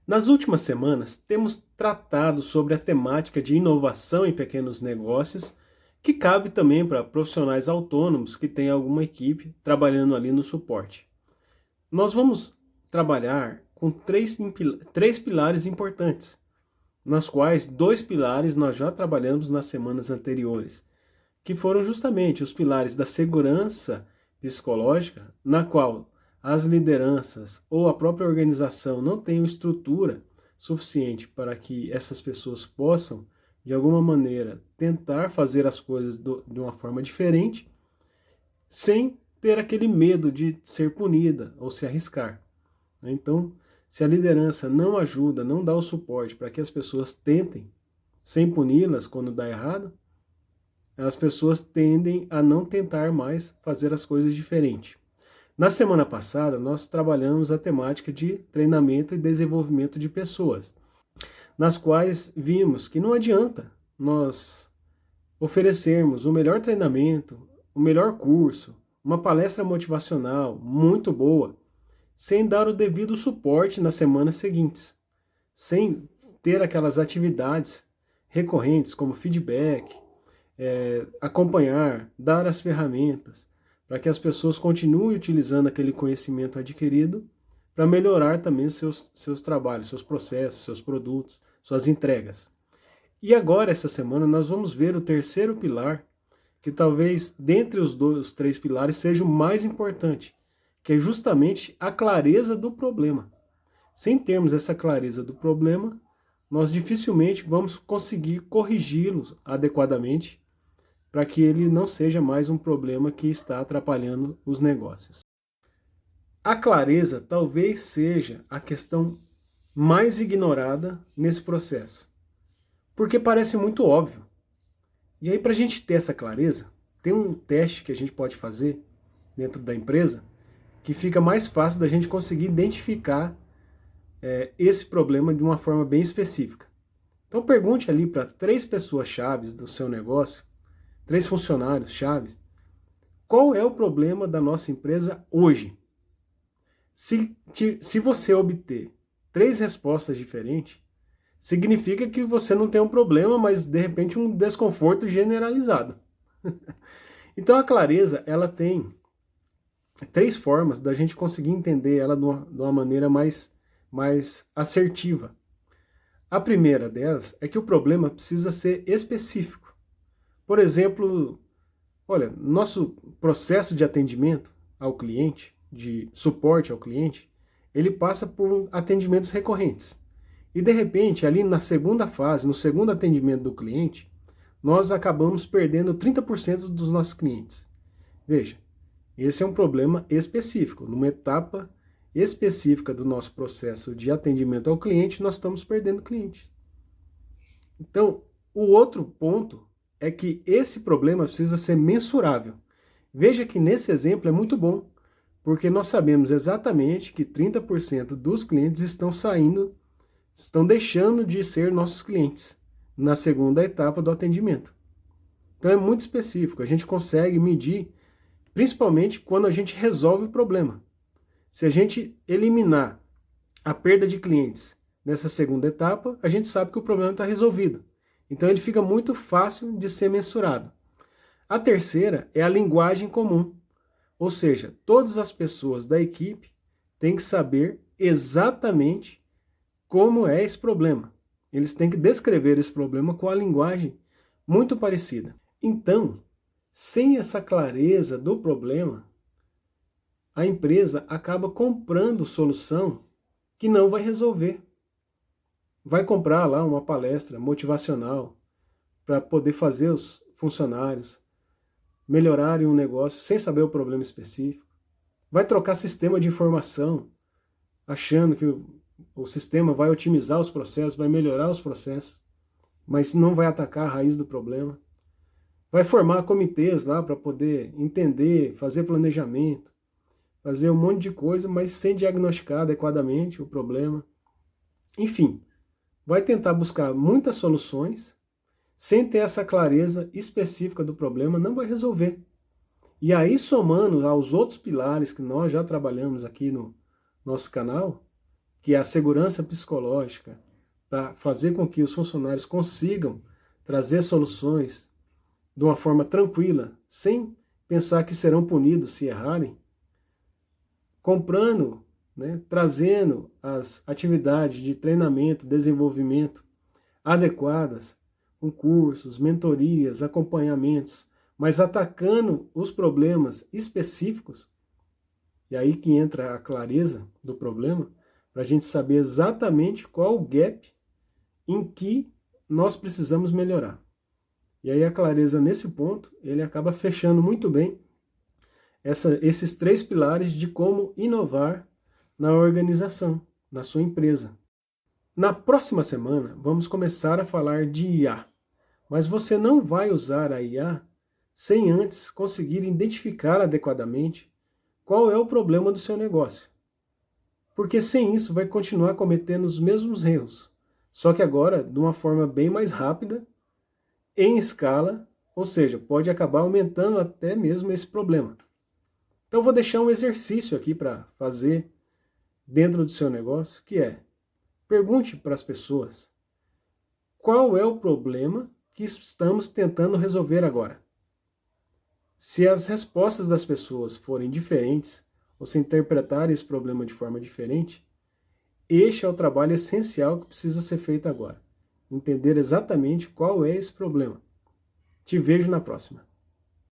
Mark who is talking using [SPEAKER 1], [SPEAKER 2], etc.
[SPEAKER 1] Nas últimas semanas, temos tratado sobre a temática de inovação em pequenos negócios, que cabe também para profissionais autônomos que têm alguma equipe trabalhando ali no suporte. Nós vamos trabalhar com três pilares importantes, nas quais dois pilares nós já trabalhamos nas semanas anteriores, que foram justamente os pilares da segurança psicológica, na qual as lideranças ou a própria organização não tenham estrutura suficiente para que essas pessoas possam, de alguma maneira, tentar fazer as coisas de uma forma diferente, sem ter aquele medo de ser punida ou se arriscar. Então, se a liderança não ajuda, não dá o suporte para que as pessoas tentem, sem puni-las quando dá errado, as pessoas tendem a não tentar mais fazer as coisas diferente. Na semana passada, nós trabalhamos a temática de treinamento e desenvolvimento de pessoas, nas quais vimos que não adianta nós oferecermos o melhor treinamento, o melhor curso, uma palestra motivacional muito boa, sem dar o devido suporte nas semanas seguintes, sem ter aquelas atividades recorrentes como feedback, acompanhar, dar as ferramentas para que as pessoas continuem utilizando aquele conhecimento adquirido para melhorar também seus trabalhos, seus processos, seus produtos, suas entregas. E agora, essa semana, nós vamos ver o terceiro pilar, que talvez dentre os três pilares seja o mais importante, que é justamente a clareza do problema. Sem termos essa clareza do problema, nós dificilmente vamos conseguir corrigi-los adequadamente para que ele não seja mais um problema que está atrapalhando os negócios. A clareza talvez seja a questão mais ignorada nesse processo, porque parece muito óbvio. E aí, para a gente ter essa clareza, tem um teste que a gente pode fazer dentro da empresa que fica mais fácil da gente conseguir identificar esse problema de uma forma bem específica. Então pergunte ali para 3 pessoas-chave do seu negócio, 3 funcionários-chave, qual é o problema da nossa empresa hoje? Se você obter 3 respostas diferentes, significa que você não tem um problema, mas de repente um desconforto generalizado. Então a clareza, ela tem 3 formas da gente conseguir entender ela de uma maneira mais assertiva. A primeira delas é que o problema precisa ser específico. Por exemplo, olha, nosso processo de atendimento ao cliente, de suporte ao cliente, ele passa por atendimentos recorrentes. E de repente, ali na segunda fase, no segundo atendimento do cliente, nós acabamos perdendo 30% dos nossos clientes. Veja, esse é um problema específico. Numa etapa específica do nosso processo de atendimento ao cliente, nós estamos perdendo clientes. Então, o outro ponto é que esse problema precisa ser mensurável. Veja que nesse exemplo é muito bom, porque nós sabemos exatamente que 30% dos clientes estão deixando de ser nossos clientes na segunda etapa do atendimento. Então é muito específico, a gente consegue medir, principalmente quando a gente resolve o problema. Se a gente eliminar a perda de clientes nessa segunda etapa, a gente sabe que o problema está resolvido. Então ele fica muito fácil de ser mensurado. A terceira é a linguagem comum, ou seja, todas as pessoas da equipe têm que saber exatamente como é esse problema. Eles têm que descrever esse problema com a linguagem muito parecida. Então, sem essa clareza do problema, a empresa acaba comprando solução que não vai resolver. Vai comprar lá uma palestra motivacional para poder fazer os funcionários melhorarem um negócio sem saber o problema específico. Vai trocar sistema de informação, achando que o sistema vai otimizar os processos, vai melhorar os processos, mas não vai atacar a raiz do problema. Vai formar comitês lá para poder entender, fazer planejamento, fazer um monte de coisa, mas sem diagnosticar adequadamente o problema. Enfim, vai tentar buscar muitas soluções, sem ter essa clareza específica do problema, não vai resolver. E aí, somando aos outros pilares que nós já trabalhamos aqui no nosso canal, que é a segurança psicológica, para fazer com que os funcionários consigam trazer soluções de uma forma tranquila, sem pensar que serão punidos se errarem, comprando, né, trazendo as atividades de treinamento, desenvolvimento adequadas, com cursos, mentorias, acompanhamentos, mas atacando os problemas específicos, e aí que entra a clareza do problema, para a gente saber exatamente qual o gap em que nós precisamos melhorar. E aí a clareza nesse ponto, ele acaba fechando muito bem esses 3 pilares de como inovar na organização, na sua empresa. Na próxima semana, vamos começar a falar de IA, mas você não vai usar a IA sem antes conseguir identificar adequadamente qual é o problema do seu negócio. Porque sem isso vai continuar cometendo os mesmos erros, só que agora de uma forma bem mais rápida, em escala, ou seja, pode acabar aumentando até mesmo esse problema. Então vou deixar um exercício aqui para fazer dentro do seu negócio, que é: pergunte para as pessoas qual é o problema que estamos tentando resolver agora. Se as respostas das pessoas forem diferentes, ou se interpretarem esse problema de forma diferente, este é o trabalho essencial que precisa ser feito agora. Entender exatamente qual é esse problema. Te vejo na próxima.